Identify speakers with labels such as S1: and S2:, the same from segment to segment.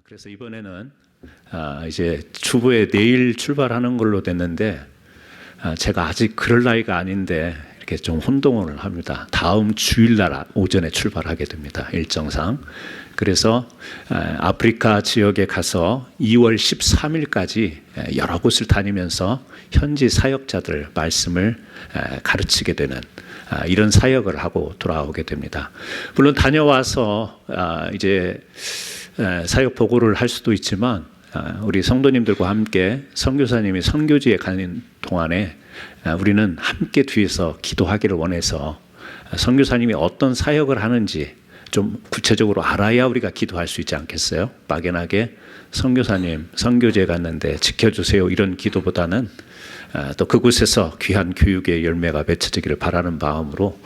S1: 그래서 이번에는 이제 주부에 내일 출발하는 걸로 됐는데 제가 아직 그럴 나이가 아닌데 이렇게 좀 혼동을 합니다. 다음 주일날 오전에 출발하게 됩니다. 일정상. 그래서 아프리카 지역에 가서 2월 13일까지 여러 곳을 다니면서 현지 사역자들 말씀을 가르치게 되는 이런 사역을 하고 돌아오게 됩니다. 물론 다녀와서 이제 사역 보고를 할 수도 있지만 우리 성도님들과 함께 선교사님이 선교지에 가는 동안에 우리는 함께 뒤에서 기도하기를 원해서 선교사님이 어떤 사역을 하는지 좀 구체적으로 알아야 우리가 기도할 수 있지 않겠어요? 막연하게 선교사님 선교지에 갔는데 지켜주세요 이런 기도보다는 또 그곳에서 귀한 교육의 열매가 맺혀지기를 바라는 마음으로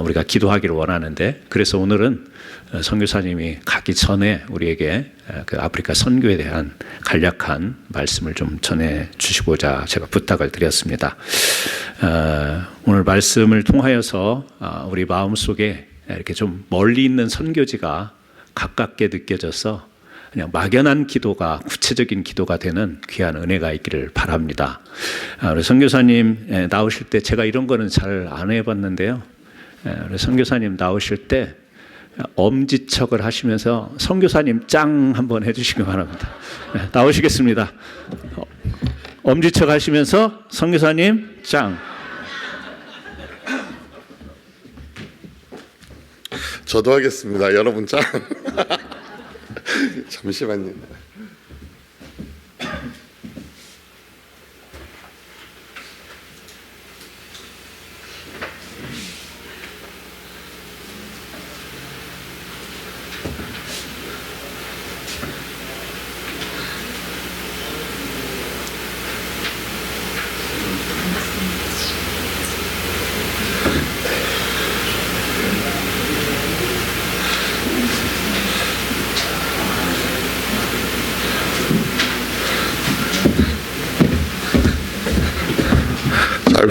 S1: 우리가 기도하기를 원하는데, 그래서 오늘은 선교사님이 가기 전에 우리에게 그 아프리카 선교에 대한 간략한 말씀을 좀 전해 주시고자 제가 부탁을 드렸습니다. 오늘 말씀을 통하여서 우리 마음속에 이렇게 좀 멀리 있는 선교지가 가깝게 느껴져서 그냥 막연한 기도가 구체적인 기도가 되는 귀한 은혜가 있기를 바랍니다. 우리 선교사님 나오실 때 제가 이런 거는 잘 안 해봤는데요. 우리 선교사님 나오실 때 엄지척을 하시면서 선교사님 짱 한번 해주시기 바랍니다. 나오시겠습니다. 엄지척 하시면서 선교사님 짱.
S2: 저도 하겠습니다. 여러분 짱. 잠시만요.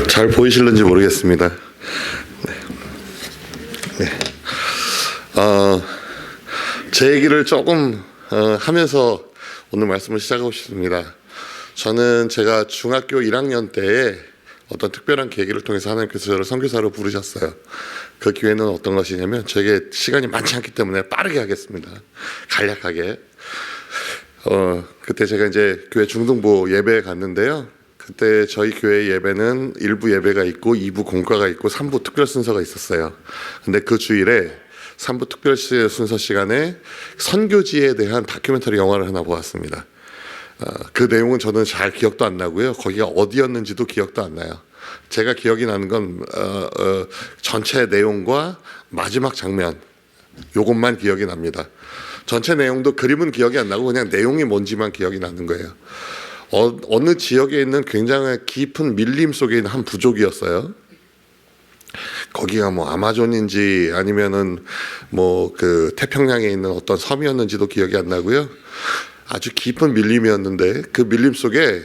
S2: 잘 보이실는지 모르겠습니다. 네. 제 얘기를 조금 하면서 오늘 말씀을 시작하고 싶습니다. 저는 제가 중학교 1학년 때에 어떤 특별한 계기를 통해서 하나님께서 저를 선교사로 부르셨어요. 그 기회는 어떤 것이냐면, 저에게 시간이 많지 않기 때문에 빠르게 하겠습니다. 간략하게. 그때 제가 이제 교회 중등부 예배에 갔는데요. 그때 저희 교회 예배는 1부 예배가 있고 2부 공과가 있고 3부 특별 순서가 있었어요. 근데 그 주일에 3부 특별 순서 시간에 선교지에 대한 다큐멘터리 영화를 하나 보았습니다. 그 내용은 저는 잘 기억도 안 나고요. 거기가 어디였는지도 기억도 안 나요. 제가 기억이 나는 건 전체 내용과 마지막 장면, 요것만 기억이 납니다. 전체 내용도 그림은 기억이 안 나고 그냥 내용이 뭔지만 기억이 나는 거예요. 어느 지역에 있는 굉장히 깊은 밀림 속에 있는 한 부족이었어요. 거기가 뭐 아마존인지 아니면은 뭐 그 태평양에 있는 어떤 섬이었는지도 기억이 안 나고요. 아주 깊은 밀림이었는데 그 밀림 속에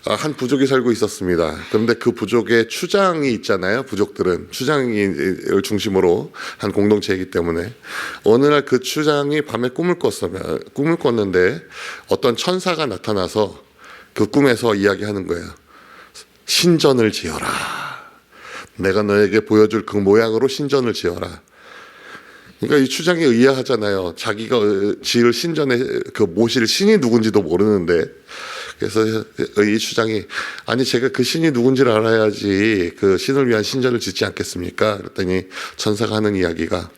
S2: 한 부족이 살고 있었습니다. 그런데 그 부족에 추장이 있잖아요. 부족들은 추장을 중심으로 한 공동체이기 때문에 어느 날 그 추장이 밤에 꿈을 꿨는데 어떤 천사가 나타나서 그 꿈에서 이야기하는 거예요. 신전을 지어라. 내가 너에게 보여줄 그 모양으로 신전을 지어라. 그러니까 이 추장이 의아하잖아요. 자기가 지을 신전에 그 모실 신이 누군지도 모르는데, 그래서 이 추장이 아니 제가 그 신이 누군지를 알아야지 그 신을 위한 신전을 짓지 않겠습니까? 그랬더니 천사가 하는 이야기가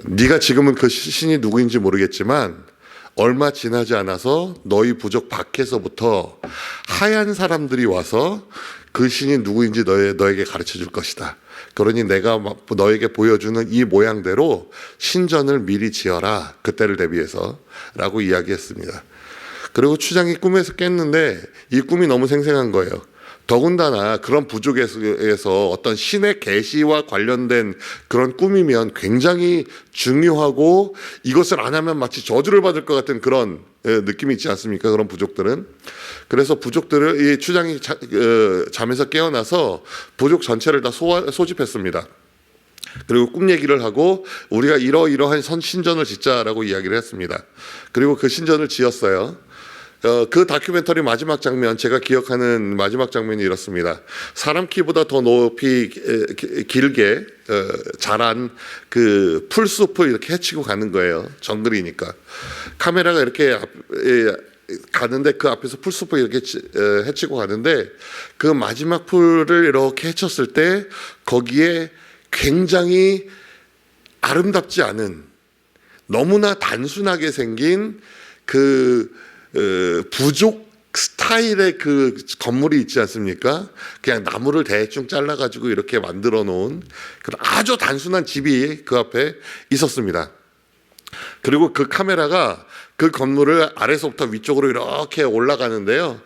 S2: 네가 지금은 그 신이 누구인지 모르겠지만 얼마 지나지 않아서 너희 부족 밖에서부터 하얀 사람들이 와서 그 신이 누구인지 너에게 가르쳐 줄 것이다. 그러니 내가 너에게 보여주는 이 모양대로 신전을 미리 지어라. 그때를 대비해서 라고 이야기했습니다. 그리고 추장이 꿈에서 깼는데 이 꿈이 너무 생생한 거예요. 더군다나 그런 부족에서 어떤 신의 계시와 관련된 그런 꿈이면 굉장히 중요하고 이것을 안 하면 마치 저주를 받을 것 같은 그런 느낌이 있지 않습니까? 그런 부족들은. 그래서 부족들을 이 추장이 잠에서 깨어나서 부족 전체를 다 소집했습니다. 그리고 꿈 얘기를 하고 우리가 이러이러한 신전을 짓자라고 이야기를 했습니다. 그리고 그 신전을 지었어요. 그 다큐멘터리 마지막 장면, 제가 기억하는 마지막 장면이 이렇습니다. 사람 키보다 더 높이 길게 자란 그 풀숲을 이렇게 헤치고 가는 거예요. 정글이니까. 카메라가 이렇게 가는데 그 앞에서 풀숲을 이렇게 헤치고 가는데 그 마지막 풀을 이렇게 헤쳤을 때 거기에 굉장히 아름답지 않은, 너무나 단순하게 생긴 그 부족 스타일의 그 건물이 있지 않습니까? 그냥 나무를 대충 잘라가지고 이렇게 만들어 놓은 그런 아주 단순한 집이 그 앞에 있었습니다. 그리고 그 카메라가 그 건물을 아래서부터 위쪽으로 이렇게 올라가는데요.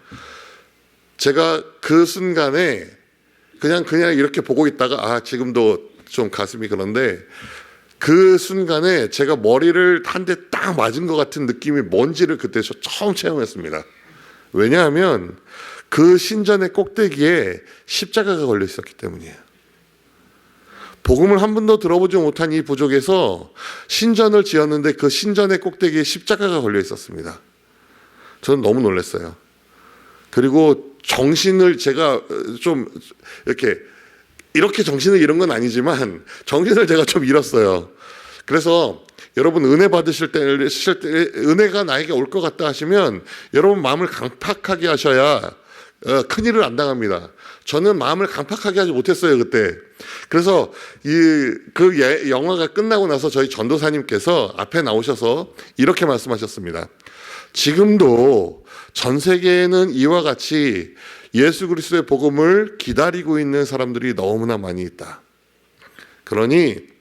S2: 제가 그 순간에 그냥 이렇게 보고 있다가 지금도 좀 가슴이 그런데 그 순간에 제가 머리를 한 대 딱 맞은 것 같은 느낌이 뭔지를 그때 처음 체험했습니다. 왜냐하면 그 신전의 꼭대기에 십자가가 걸려 있었기 때문이에요. 복음을 한 번도 들어보지 못한 이 부족에서 신전을 지었는데 그 신전의 꼭대기에 십자가가 걸려 있었습니다. 저는 너무 놀랐어요. 그리고 정신을 제가 좀 이렇게 정신을 잃은 건 아니지만 정신을 제가 좀 잃었어요. 그래서 여러분 은혜 받으실 때 은혜가 나에게 올 것 같다 하시면 여러분 마음을 강팍하게 하셔야 큰일을 안 당합니다. 저는 마음을 강팍하게 하지 못했어요 그때. 그래서 영화가 끝나고 나서 저희 전도사님께서 앞에 나오셔서 이렇게 말씀하셨습니다. 지금도 전 세계에는 이와 같이 예수 그리스도의 복음을 기다리고 있는 사람들이 너무나 많이 있다. 그러니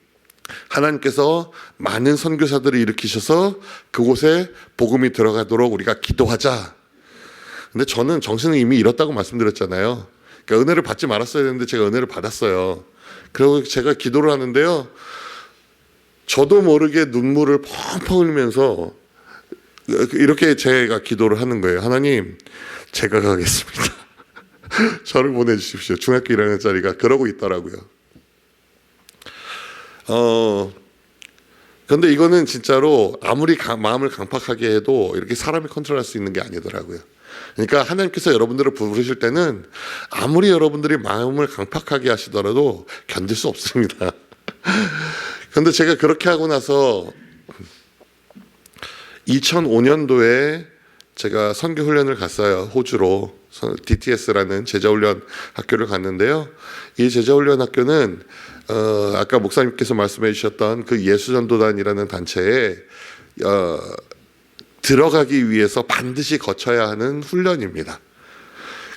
S2: 하나님께서 많은 선교사들을 일으키셔서 그곳에 복음이 들어가도록 우리가 기도하자. 근데 저는 정신을 이미 잃었다고 말씀드렸잖아요. 그러니까 은혜를 받지 말았어야 되는데 제가 은혜를 받았어요. 그리고 제가 기도를 하는데요. 저도 모르게 눈물을 펑펑 흘리면서 이렇게 제가 기도를 하는 거예요. 하나님, 제가 가겠습니다. 저를 보내주십시오. 중학교 1학년짜리가 그러고 있더라고요. 근데 이거는 진짜로 아무리 마음을 강팍하게 해도 이렇게 사람이 컨트롤할 수 있는 게 아니더라고요. 그러니까 하나님께서 여러분들을 부르실 때는 아무리 여러분들이 마음을 강팍하게 하시더라도 견딜 수 없습니다. 근데 제가 그렇게 하고 나서 2005년도에 제가 선교 훈련을 갔어요. 호주로 DTS라는 제자훈련 학교를 갔는데요. 이 제자훈련 학교는 아까 목사님께서 말씀해 주셨던 그 예수전도단이라는 단체에 들어가기 위해서 반드시 거쳐야 하는 훈련입니다.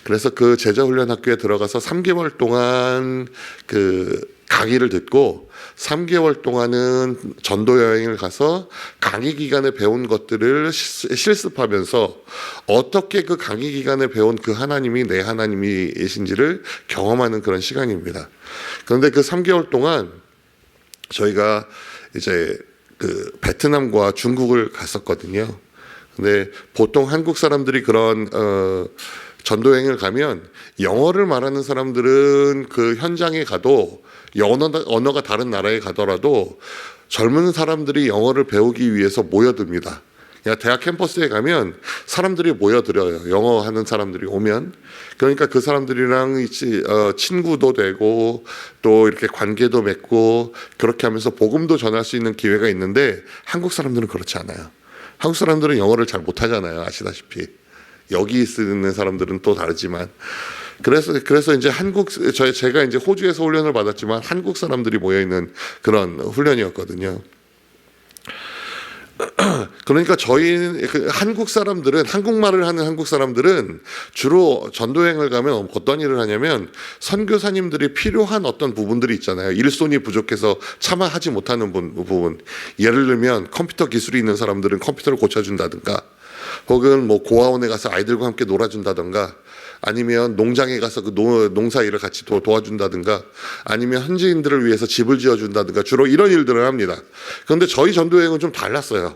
S2: 그래서 그 제자훈련 학교에 들어가서 3개월 동안 그 강의를 듣고 3개월 동안은 전도 여행을 가서 강의 기간에 배운 것들을 실습하면서 어떻게 그 강의 기간에 배운 그 하나님이 내 하나님이신지를 경험하는 그런 시간입니다. 그런데 그 3개월 동안 저희가 이제 그 베트남과 중국을 갔었거든요. 근데 보통 한국 사람들이 그런 전도여행을 가면 영어를 말하는 사람들은 그 현장에 가도 언어가 다른 나라에 가더라도 젊은 사람들이 영어를 배우기 위해서 모여듭니다. 그냥 대학 캠퍼스에 가면 사람들이 모여들어요. 영어 하는 사람들이 오면. 그러니까 그 사람들이랑 친구도 되고 또 이렇게 관계도 맺고 그렇게 하면서 복음도 전할 수 있는 기회가 있는데 한국 사람들은 그렇지 않아요. 한국 사람들은 영어를 잘 못하잖아요. 아시다시피. 여기 있는 사람들은 또 다르지만. 그래서 이제 제가 이제 호주에서 훈련을 받았지만 한국 사람들이 모여있는 그런 훈련이었거든요. 그러니까 한국 사람들은, 한국말을 하는 한국 사람들은 주로 전도여행을 가면 어떤 일을 하냐면 선교사님들이 필요한 어떤 부분들이 있잖아요. 일손이 부족해서 차마 하지 못하는 부분. 예를 들면 컴퓨터 기술이 있는 사람들은 컴퓨터를 고쳐준다든가 혹은 뭐 고아원에 가서 아이들과 함께 놀아준다든가 아니면 농장에 가서 그 농사 일을 같이 도와준다든가 아니면 현지인들을 위해서 집을 지어준다든가 주로 이런 일들을 합니다. 그런데 저희 전도여행은 좀 달랐어요.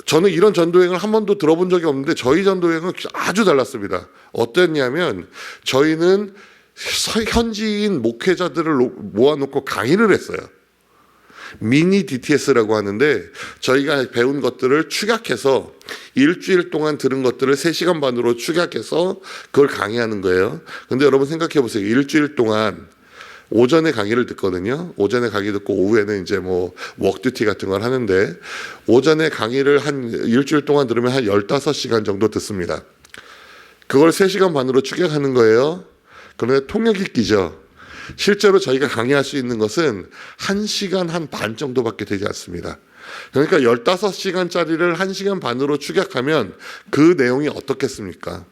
S2: 저는 이런 전도여행을 한 번도 들어본 적이 없는데 저희 전도여행은 아주 달랐습니다. 어땠냐면 저희는 현지인 목회자들을 모아놓고 강의를 했어요. 미니 DTS라고 하는데 저희가 배운 것들을 축약해서 일주일 동안 들은 것들을 3시간 반으로 축약해서 그걸 강의하는 거예요. 근데 여러분 생각해 보세요. 일주일 동안 오전에 강의를 듣거든요. 오전에 강의 듣고 오후에는 이제 뭐 워크듀티 같은 걸 하는데 오전에 강의를 한 일주일 동안 들으면 한 15시간 정도 듣습니다. 그걸 3시간 반으로 축약하는 거예요. 그런데 통역이 끼죠. 실제로 저희가 강의할 수 있는 것은 1시간 한 반 정도밖에 되지 않습니다. 그러니까 15시간짜리를 1시간 반으로 축약하면 그 내용이 어떻겠습니까?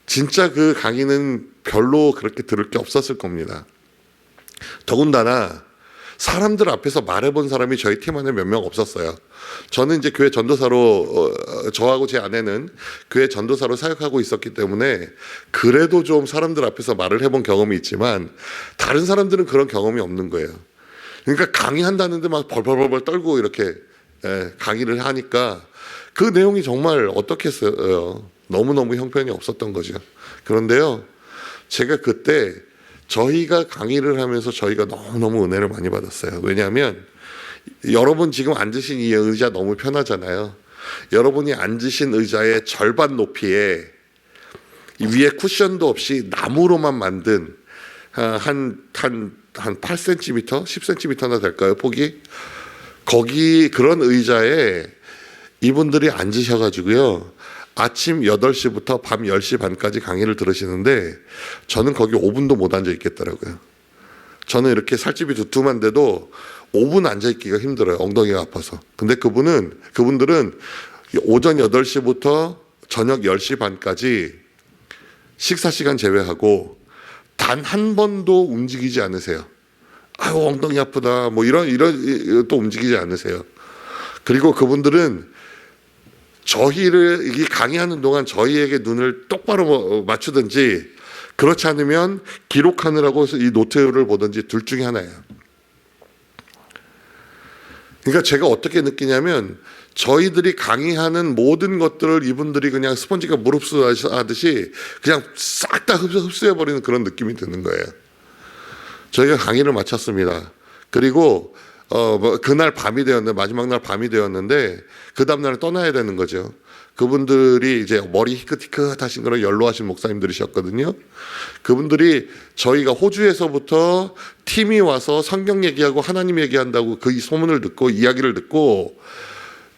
S2: 진짜 그 강의는 별로 그렇게 들을 게 없었을 겁니다. 더군다나 사람들 앞에서 말해본 사람이 저희 팀 안에 몇 명 없었어요. 저는 이제 교회 전도사로 저하고 제 아내는 교회 전도사로 사역하고 있었기 때문에 그래도 좀 사람들 앞에서 말을 해본 경험이 있지만 다른 사람들은 그런 경험이 없는 거예요. 그러니까 강의한다는데 막 벌벌벌 떨고 이렇게 강의를 하니까 그 내용이 정말 어떻겠어요. 너무너무 형편이 없었던 거죠. 그런데요, 제가 그때 저희가 강의를 하면서 저희가 너무너무 은혜를 많이 받았어요. 왜냐하면 여러분 지금 앉으신 이 의자 너무 편하잖아요. 여러분이 앉으신 의자의 절반 높이에 위에 쿠션도 없이 나무로만 만든 한 8cm, 10cm나 될까요? 폭이? 거기 그런 의자에 이분들이 앉으셔가지고요. 아침 8시부터 밤 10시 반까지 강의를 들으시는데 저는 거기 5분도 못 앉아 있겠더라고요. 저는 이렇게 살집이 두툼한데도 5분 앉아 있기가 힘들어요. 엉덩이가 아파서. 근데 그분들은 오전 8시부터 저녁 10시 반까지 식사 시간 제외하고 단 한 번도 움직이지 않으세요. 아유, 엉덩이 아프다. 뭐 이런 또 움직이지 않으세요. 그리고 그분들은 저희를 이 강의하는 동안 저희에게 눈을 똑바로 맞추든지 그렇지 않으면 기록하느라고 이 노트를 보든지 둘 중에 하나예요. 그러니까 제가 어떻게 느끼냐면 저희들이 강의하는 모든 것들을 이분들이 그냥 스펀지가 물 흡수하듯이 그냥 싹 다 흡수해버리는 그런 느낌이 드는 거예요. 저희가 강의를 마쳤습니다. 그리고 그날 밤이 되었는데 마지막 날 밤이 되었는데 그 다음 날 떠나야 되는 거죠. 그분들이 이제 머리 희끗희끗하신 그런 연로하신 목사님들이셨거든요. 그분들이 저희가 호주에서부터 팀이 와서 성경 얘기하고 하나님 얘기한다고 그 소문을 듣고 이야기를 듣고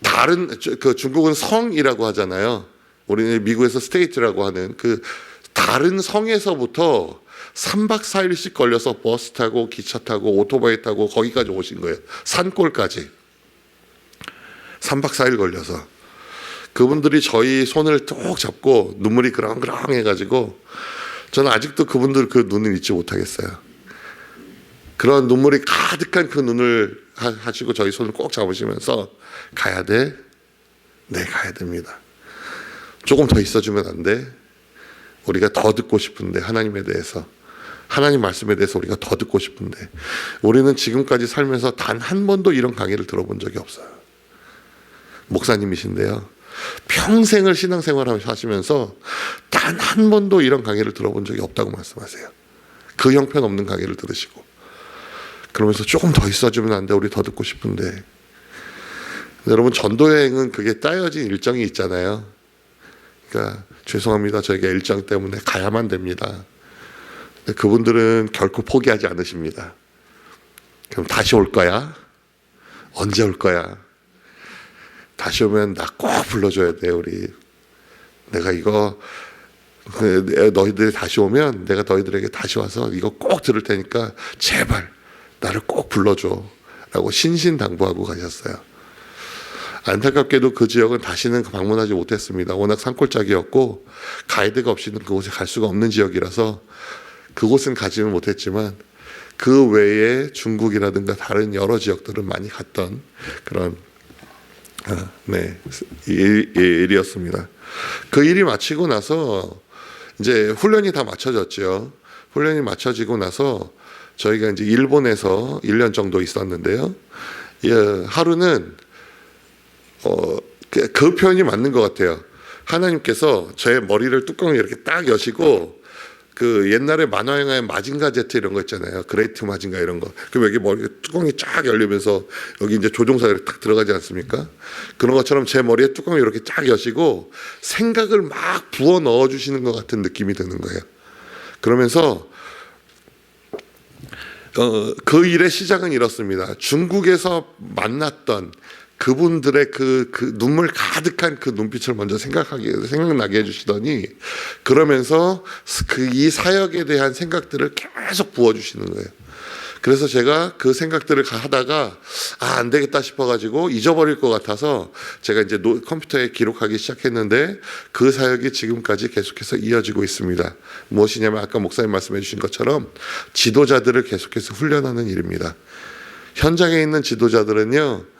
S2: 다른 그 중국은 성이라고 하잖아요. 우리는 미국에서 스테이트라고 하는 그 다른 성에서부터 3박 4일씩 걸려서 버스 타고 기차 타고 오토바이 타고 거기까지 오신 거예요. 산골까지 3박 4일 걸려서 그분들이 저희 손을 쭉 잡고 눈물이 그렁그렁 해가지고 저는 아직도 그분들 그 눈을 잊지 못하겠어요. 그런 눈물이 가득한 그 눈을 하시고 저희 손을 꼭 잡으시면서 가야 돼? 네, 가야 됩니다. 조금 더 있어주면 안 돼? 우리가 더 듣고 싶은데 하나님에 대해서 하나님 말씀에 대해서 우리가 더 듣고 싶은데 우리는 지금까지 살면서 단 한 번도 이런 강의를 들어본 적이 없어요. 목사님이신데요. 평생을 신앙생활을 하시면서 단 한 번도 이런 강의를 들어본 적이 없다고 말씀하세요. 그 형편없는 강의를 들으시고 그러면서 조금 더 있어주면 안 돼? 우리 더 듣고 싶은데. 여러분 전도여행은 그게 짜여진 일정이 있잖아요. 그러니까 죄송합니다. 저희가 일정 때문에 가야만 됩니다. 근데 그분들은 결코 포기하지 않으십니다. 그럼 다시 올 거야? 언제 올 거야? 다시 오면 나 꼭 불러줘야 돼. 우리 내가 이거 너희들이 다시 오면 내가 너희들에게 다시 와서 이거 꼭 들을 테니까 제발 나를 꼭 불러줘 라고 신신당부하고 가셨어요. 안타깝게도 그 지역은 다시는 방문하지 못했습니다. 워낙 산골짜기였고 가이드가 없이는 그곳에 갈 수가 없는 지역이라서 그곳은 가지는 못했지만 그 외에 중국이라든가 다른 여러 지역들은 많이 갔던 그런 일이었습니다. 그 일이 마치고 나서 이제 훈련이 다 마쳐졌죠. 훈련이 마쳐지고 나서 저희가 이제 일본에서 1년 정도 있었는데요. 하루는 그 표현이 맞는 것 같아요. 하나님께서 제 머리를 뚜껑을 이렇게 딱 여시고 그 옛날에 만화 영화에 마징가 제트 이런 거 있잖아요. 그레이트 마징가 이런 거. 그럼 여기 머리 뚜껑이 쫙 열리면서 여기 이제 조종사가 이렇게 딱 들어가지 않습니까? 그런 것처럼 제 머리에 뚜껑이 이렇게 쫙 여시고 생각을 막 부어 넣어 주시는 것 같은 느낌이 드는 거예요. 그러면서 그 일의 시작은 이렇습니다. 중국에서 만났던 그분들의 그 눈물 가득한 그 눈빛을 먼저 생각나게 해주시더니 그러면서 이 사역에 대한 생각들을 계속 부어주시는 거예요. 그래서 제가 그 생각들을 하다가 안 되겠다 싶어가지고 잊어버릴 것 같아서 제가 이제 컴퓨터에 기록하기 시작했는데 그 사역이 지금까지 계속해서 이어지고 있습니다. 무엇이냐면 아까 목사님 말씀해 주신 것처럼 지도자들을 계속해서 훈련하는 일입니다. 현장에 있는 지도자들은요,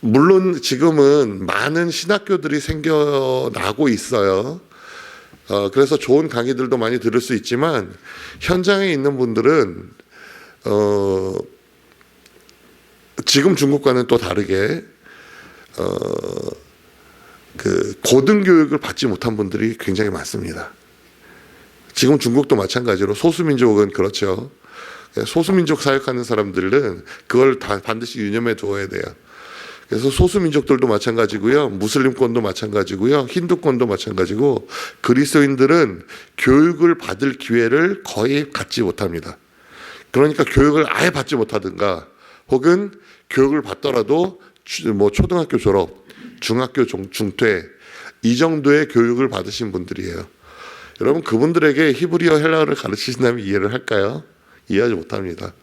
S2: 물론 지금은 많은 신학교들이 생겨나고 있어요. 그래서 좋은 강의들도 많이 들을 수 있지만 현장에 있는 분들은 지금 중국과는 또 다르게 그 고등교육을 받지 못한 분들이 굉장히 많습니다. 지금 중국도 마찬가지로 소수민족은 그렇죠. 소수민족 사역하는 사람들은 그걸 다 반드시 유념해 두어야 돼요. 그래서 소수민족들도 마찬가지고요. 무슬림권도 마찬가지고요. 힌두권도 마찬가지고 그리스도인들은 교육을 받을 기회를 거의 갖지 못합니다. 그러니까 교육을 아예 받지 못하든가 혹은 교육을 받더라도 뭐 초등학교 졸업, 중학교 중퇴 이 정도의 교육을 받으신 분들이에요. 여러분 그분들에게 히브리어 헬라어를 가르치신다면 이해를 할까요? 이해하지 못합니다.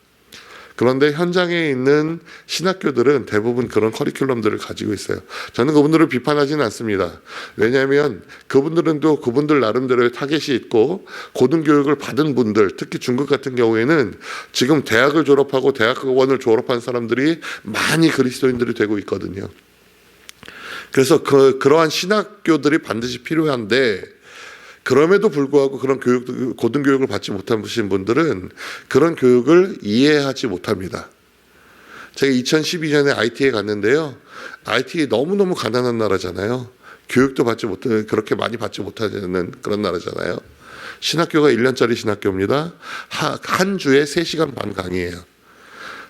S2: 그런데 현장에 있는 신학교들은 대부분 그런 커리큘럼들을 가지고 있어요. 저는 그분들을 비판하지는 않습니다. 왜냐하면 그분들은 또 그분들 나름대로의 타겟이 있고 고등교육을 받은 분들, 특히 중국 같은 경우에는 지금 대학을 졸업하고 대학원을 졸업한 사람들이 많이 그리스도인들이 되고 있거든요. 그래서 그러한 신학교들이 반드시 필요한데 그럼에도 불구하고 그런 고등교육을 받지 못하신 분들은 그런 교육을 이해하지 못합니다. 제가 2012년에 IT에 갔는데요. IT 너무너무 가난한 나라잖아요. 교육도 그렇게 많이 받지 못하는 그런 나라잖아요. 신학교가 1년짜리 신학교입니다. 한 주에 3시간 반 강의예요.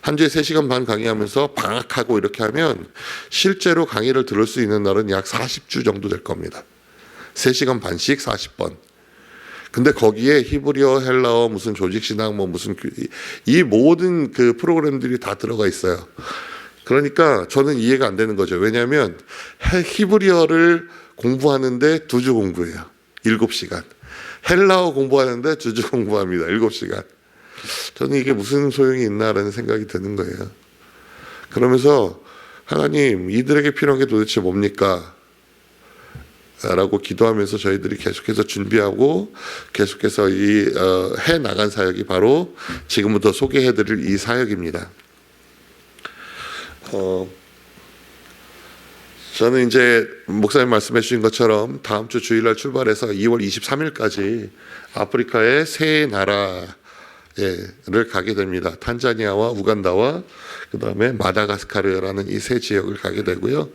S2: 한 주에 3시간 반 강의하면서 방학하고 이렇게 하면 실제로 강의를 들을 수 있는 날은 약 40주 정도 될 겁니다. 3시간 반씩 40번. 근데 거기에 히브리어, 헬라어, 무슨 조직신앙, 이 모든 그 프로그램들이 다 들어가 있어요. 그러니까 저는 이해가 안 되는 거죠. 왜냐하면 히브리어를 공부하는데 2주 공부해요. 7시간. 헬라어 공부하는데 2주 공부합니다. 7시간. 저는 이게 무슨 소용이 있나라는 생각이 드는 거예요. 그러면서 하나님, 이들에게 필요한 게 도대체 뭡니까? 라고 기도하면서 저희들이 계속해서 준비하고 계속해서 해 나간 사역이 바로 지금부터 소개해드릴 이 사역입니다. 저는 이제 목사님 말씀해 주신 것처럼 다음 주 주일날 출발해서 2월 23일까지 아프리카의 세 나라를 가게 됩니다. 탄자니아와 우간다와 그 다음에 마다가스카르라는 이 세 지역을 가게 되고요.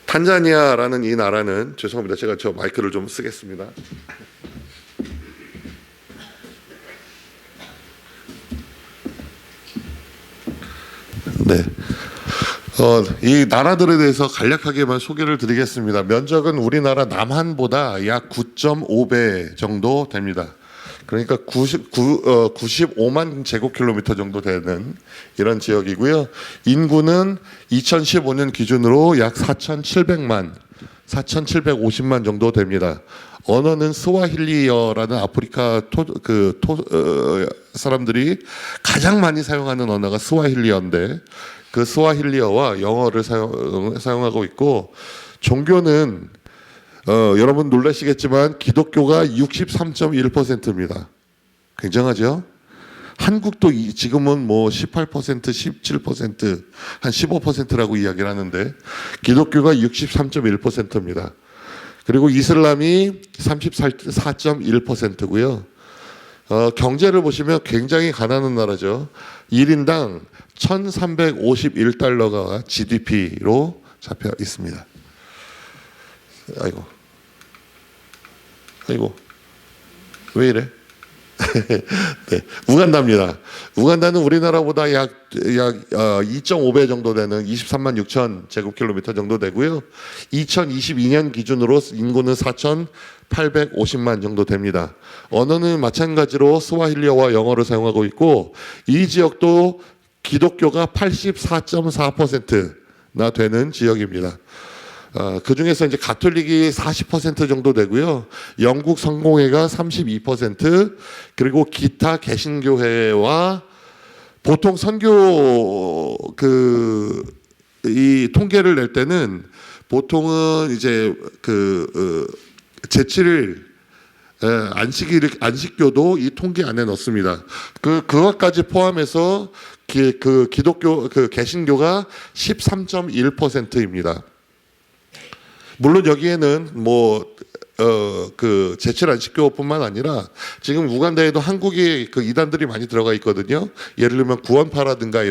S2: 탄자니아라는 이 나라는 죄송합니다. 제가 저 마이크를 좀 쓰겠습니다. 네. 이 나라들에 대해서 간략하게만 소개를 드리겠습니다. 면적은 우리나라 남한보다 약 9.5배 정도 됩니다. 그러니까 95만 제곱킬로미터 정도 되는 이런 지역이고요. 인구는 2015년 기준으로 약 4,750만 정도 됩니다. 언어는 스와힐리어라는 아프리카 사람들이 가장 많이 사용하는 언어가 스와힐리어인데 그 스와힐리어와 영어를 사용하고 있고 종교는 여러분 놀라시겠지만 기독교가 63.1%입니다. 굉장하죠? 한국도 지금은 뭐 18%, 17%, 한 15%라고 이야기를 하는데 기독교가 63.1%입니다. 그리고 이슬람이 34.1%고요. 경제를 보시면 굉장히 가난한 나라죠. 1인당 1,351달러가 GDP로 잡혀 있습니다. 아이고, 아이고, 왜 이래? 네, 우간다입니다. 우간다는 우리나라보다 약 2.5배 정도 되는 23만 6천 제곱킬로미터 정도 되고요. 2022년 기준으로 인구는 4,850만 정도 됩니다. 언어는 마찬가지로 스와힐리어와 영어를 사용하고 있고, 이 지역도 기독교가 84.4%나 되는 지역입니다. 그 중에서 이제 가톨릭이 40% 정도 되고요. 영국 성공회가 32%, 그리고 기타 개신교회와 보통 선교 이 통계를 낼 때는 보통은 이제 제7일 안식교도 이 통계 안에 넣습니다. 그것까지 포함해서 기독교 개신교가 13.1%입니다. 물론 여기에는 제7 안식교뿐만 아니라 지금 우간다에도 한국의 이단들이 많이 들어가 있거든요. 예를 들면 구원파라든가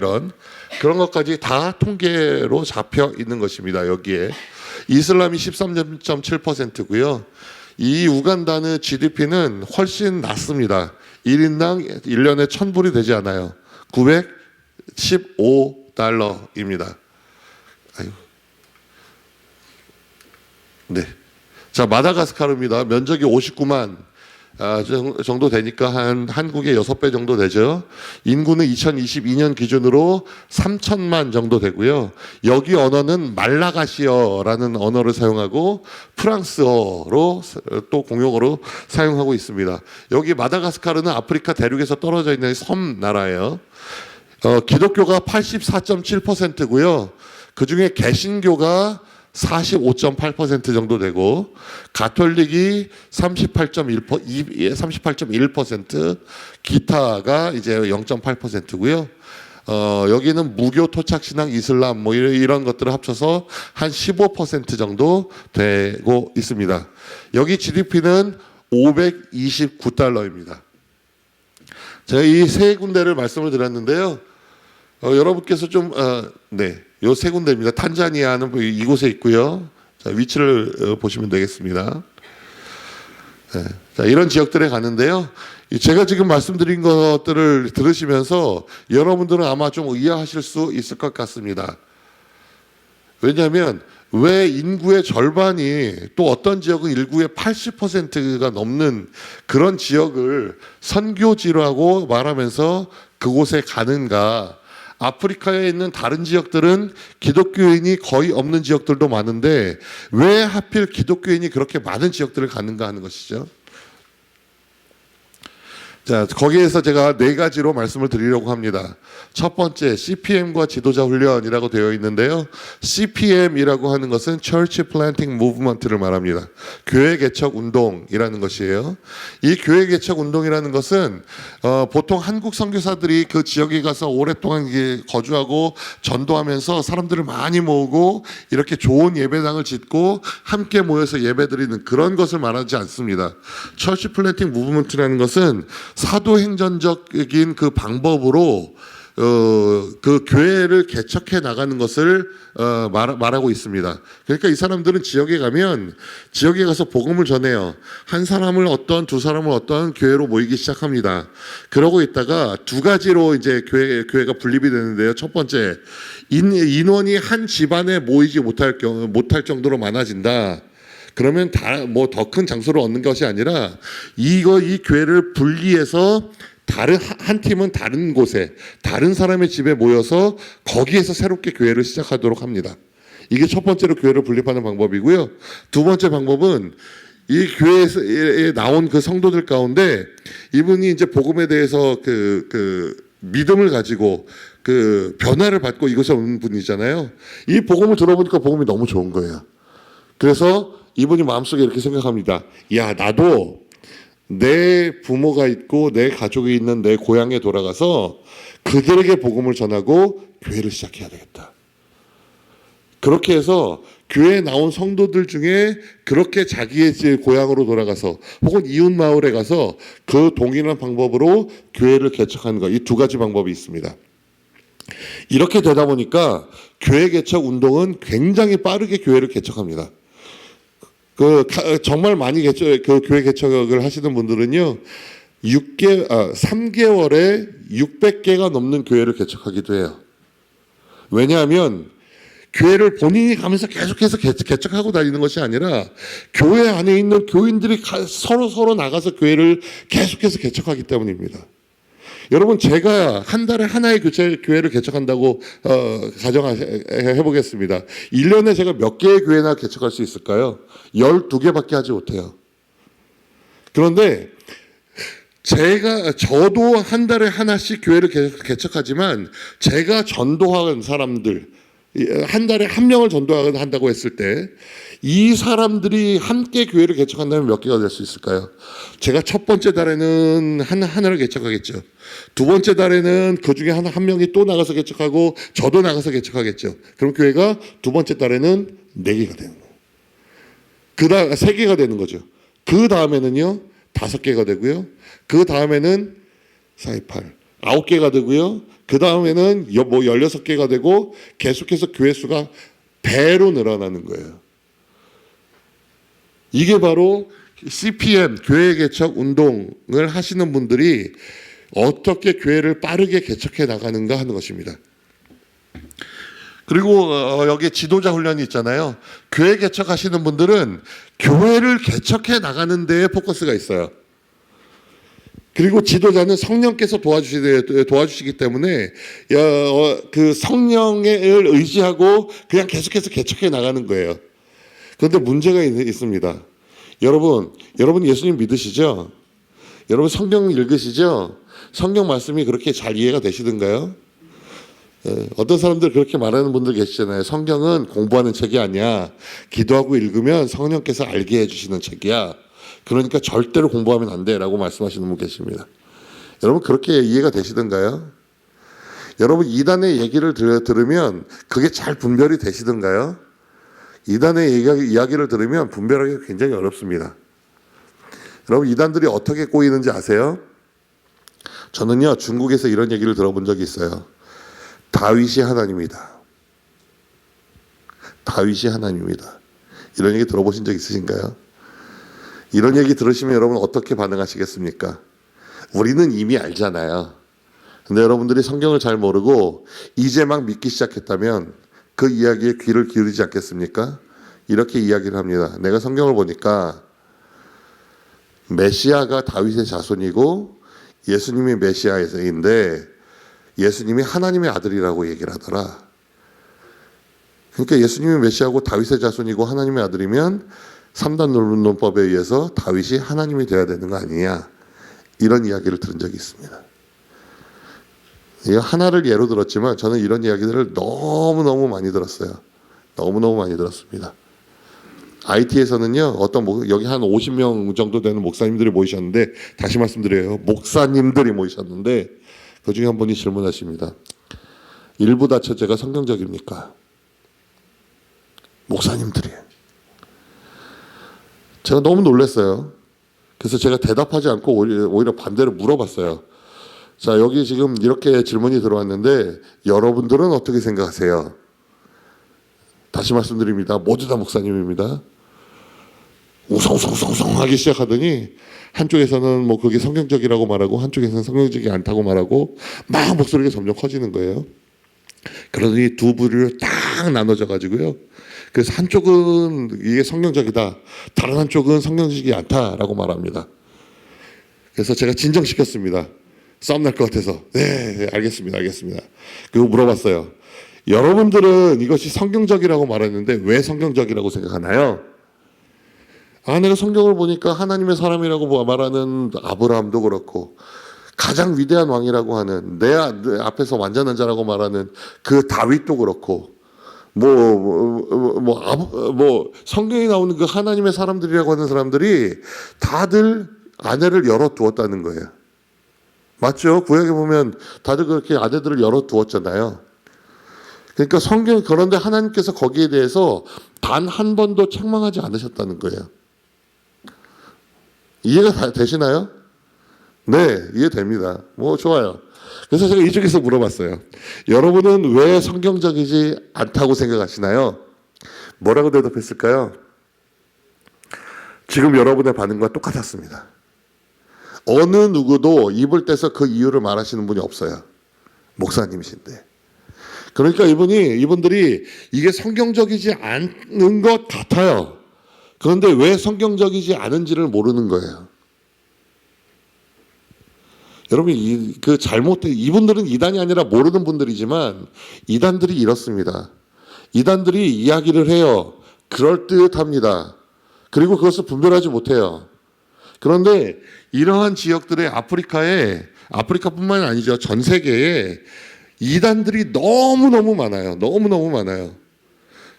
S2: 그런 것까지 다 통계로 잡혀 있는 것입니다. 여기에 이슬람이 13.7%고요. 이 우간다는 GDP는 훨씬 낮습니다. 1인당 1년에 1,000불이 되지 않아요. 915달러입니다. 아유. 네. 자, 마다가스카르입니다. 면적이 59만 정도 되니까 한국의 6배 정도 되죠. 인구는 2022년 기준으로 3천만 정도 되고요. 여기 언어는 말라가시어라는 언어를 사용하고 프랑스어로 또 공용어로 사용하고 있습니다. 여기 마다가스카르는 아프리카 대륙에서 떨어져 있는 섬 나라예요. 기독교가 84.7%고요. 그중에 개신교가 45.8% 정도 되고, 가톨릭이 38.1%, 기타가 이제 0.8%고요. 여기는 무교, 토착신앙, 이슬람 이런 것들을 합쳐서 한 15% 정도 되고 있습니다. 여기 GDP는 529달러입니다. 제가 이 세 군데를 말씀을 드렸는데요. 여러분께서 좀 네, 요 세 군데입니다. 탄자니아는 이곳에 있고요. 자, 위치를 보시면 되겠습니다. 네, 자, 이런 지역들에 가는데요. 제가 지금 말씀드린 것들을 들으시면서 여러분들은 아마 좀 이해하실 수 있을 것 같습니다. 왜냐하면 왜 인구의 절반이, 또 어떤 지역은 인구의 80%가 넘는 그런 지역을 선교지라고 말하면서 그곳에 가는가? 아프리카에 있는 다른 지역들은 기독교인이 거의 없는 지역들도 많은데 왜 하필 기독교인이 그렇게 많은 지역들을 가는가 하는 것이죠. 자, 거기에서 제가 4가지로 말씀을 드리려고 합니다. 첫 번째, CPM과 지도자 훈련이라고 되어 있는데요. CPM이라고 하는 것은 Church Planting Movement를 말합니다. 교회 개척 운동이라는 것이에요. 이 교회 개척 운동이라는 것은 보통 한국 선교사들이 그 지역에 가서 오랫동안 거주하고 전도하면서 사람들을 많이 모으고 이렇게 좋은 예배당을 짓고 함께 모여서 예배드리는 그런 것을 말하지 않습니다. Church Planting Movement라는 것은 사도행전적인 그 방법으로 그 교회를 개척해 나가는 것을 말하고 있습니다. 그러니까 이 사람들은 지역에 가면 지역에 가서 복음을 전해요. 한 사람을 두 사람을 어떤 교회로 모이기 시작합니다. 그러고 있다가 2가지로 이제 교회가 분립이 되는데요. 첫 번째, 인원이 한 집안에 모이지 못할 정도로 많아진다. 그러면 더 큰 장소를 얻는 것이 아니라 이 교회를 분리해서 한 팀은 다른 곳에 다른 사람의 집에 모여서 거기에서 새롭게 교회를 시작하도록 합니다. 이게 첫 번째로 교회를 분립하는 방법이고요. 2번째 방법은 이 교회에 나온 그 성도들 가운데 이분이 이제 복음에 대해서 믿음을 가지고 변화를 받고 이곳에 온 분이잖아요. 이 복음을 들어보니까 복음이 너무 좋은 거예요. 그래서 이분이 마음속에 이렇게 생각합니다. 야, 나도 내 부모가 있고 내 가족이 있는 내 고향에 돌아가서 그들에게 복음을 전하고 교회를 시작해야 되겠다. 그렇게 해서 교회에 나온 성도들 중에 그렇게 자기의 고향으로 돌아가서 혹은 이웃 마을에 가서 그 동일한 방법으로 교회를 개척하는 것, 이 2가지 방법이 있습니다. 이렇게 되다 보니까 교회 개척 운동은 굉장히 빠르게 교회를 개척합니다. 정말 많이 교회 개척을 하시는 분들은요, 3개월에 600개가 넘는 교회를 개척하기도 해요. 왜냐하면 교회를 본인이 가면서 계속해서 개척하고 다니는 것이 아니라 교회 안에 있는 교인들이 서로 나가서 교회를 계속해서 개척하기 때문입니다. 여러분, 제가 한 달에 하나의 교회를 개척한다고 가정해 보겠습니다. 1년에 제가 몇 개의 교회나 개척할 수 있을까요? 12개밖에 하지 못해요. 그런데 저도 한 달에 하나씩 교회를 개척하지만 제가 전도한 사람들, 한 달에 한 명을 전도한다고 했을 때 이 사람들이 함께 교회를 개척한다면 몇 개가 될 수 있을까요? 제가 첫 번째 달에는 하나를 개척하겠죠. 두 번째 달에는 그 중에 한 명이 또 나가서 개척하고 저도 나가서 개척하겠죠. 그럼 교회가 두 번째 달에는 4개가 되는 거예요. 3개가 되는 거죠. 그 다음에는요, 5개가 되고요. 그 다음에는 4, 2, 8, 9개가 되고요. 그 다음에는 16개가 되고 계속해서 교회 수가 배로 늘어나는 거예요. 이게 바로 CPM, 교회 개척 운동을 하시는 분들이 어떻게 교회를 빠르게 개척해 나가는가 하는 것입니다. 그리고 여기 지도자 훈련이 있잖아요. 교회 개척하시는 분들은 교회를 개척해 나가는 데에 포커스가 있어요. 그리고 지도자는 성령께서 도와주시기 때문에 그 성령을 의지하고 그냥 계속해서 개척해 나가는 거예요. 그런데 문제가 있습니다. 여러분 예수님 믿으시죠? 여러분 성경 읽으시죠? 성경 말씀이 그렇게 잘 이해가 되시던가요? 어떤 사람들 그렇게 말하는 분들 계시잖아요. 성경은 공부하는 책이 아니야. 기도하고 읽으면 성령께서 알게 해주시는 책이야. 그러니까 절대로 공부하면 안 돼 라고 말씀하시는 분 계십니다. 여러분 그렇게 이해가 되시던가요? 여러분 이단의 얘기를 들으면 그게 잘 분별이 되시던가요? 이단의 이야기를 들으면 분별하기가 굉장히 어렵습니다. 여러분 이단들이 어떻게 꼬이는지 아세요? 저는요 중국에서 이런 얘기를 들어본 적이 있어요. 다윗이 하나님이다. 다윗이 하나님이다. 이런 얘기 들어보신 적 있으신가요? 이런 얘기 들으시면 여러분 어떻게 반응하시겠습니까? 우리는 이미 알잖아요. 근데 여러분들이 성경을 잘 모르고 이제 막 믿기 시작했다면 그 이야기에 귀를 기울이지 않겠습니까? 이렇게 이야기를 합니다. 내가 성경을 보니까 메시아가 다윗의 자손이고 예수님이 메시아인데 예수님이 하나님의 아들이라고 얘기를 하더라. 그러니까 예수님이 메시아고 다윗의 자손이고 하나님의 아들이면 3단 논법에 의해서 다윗이 하나님이 되어야 되는 거 아니냐, 이런 이야기를 들은 적이 있습니다. 하나를 예로 들었지만 저는 이런 이야기들을 너무너무 많이 들었어요. 너무너무 많이 들었습니다. IT에서는요, 여기 한 50명 정도 되는 목사님들이 모이셨는데, 다시 말씀드려요. 목사님들이 모이셨는데, 그 중에 한 분이 질문하십니다. 일부 다처제가 성경적입니까? 목사님들이. 제가 너무 놀랐어요. 그래서 제가 대답하지 않고 오히려 반대로 물어봤어요. 자, 여기 지금 이렇게 질문이 들어왔는데 여러분들은 어떻게 생각하세요? 다시 말씀드립니다. 모두 다 목사님입니다. 웅성웅성 하기 시작하더니 한쪽에서는 뭐 그게 성경적이라고 말하고 한쪽에서는 성경적이 않다고 말하고 막 목소리가 점점 커지는 거예요. 그러더니 두 부류로 딱 나눠져 가지고요. 그래서 한쪽은 이게 성경적이다, 다른 한쪽은 성경적이지 않다라고 말합니다. 그래서 제가 진정시켰습니다. 싸움 날 것 같아서. 네, 알겠습니다. 그리고 물어봤어요. 여러분들은 이것이 성경적이라고 말했는데 왜 성경적이라고 생각하나요? 내가 성경을 보니까 하나님의 사람이라고 말하는 아브라함도 그렇고 가장 위대한 왕이라고 하는 내 앞에서 완전한 자라고 말하는 그 다윗도 그렇고 성경에 나오는 그 하나님의 사람들이라고 하는 사람들이 다들 아내를 열어두었다는 거예요. 맞죠? 구약에 보면 다들 그렇게 아내들을 열어두었잖아요. 그러니까 그런데 하나님께서 거기에 대해서 단 한 번도 책망하지 않으셨다는 거예요. 이해가 되시나요? 네, 이해됩니다. 좋아요. 그래서 제가 이쪽에서 물어봤어요. 여러분은 왜 성경적이지 않다고 생각하시나요? 뭐라고 대답했을까요? 지금 여러분의 반응과 똑같았습니다. 어느 누구도 입을 떼서 그 이유를 말하시는 분이 없어요. 목사님이신데. 그러니까 이분들이 이게 성경적이지 않은 것 같아요. 그런데 왜 성경적이지 않은지를 모르는 거예요. 여러분, 이분들은 이단이 아니라 모르는 분들이지만 이단들이 이렇습니다. 이단들이 이야기를 해요. 그럴듯합니다. 그리고 그것을 분별하지 못해요. 그런데 이러한 지역들의 아프리카뿐만이 아니죠. 전 세계에 이단들이 너무너무 많아요. 너무너무 많아요.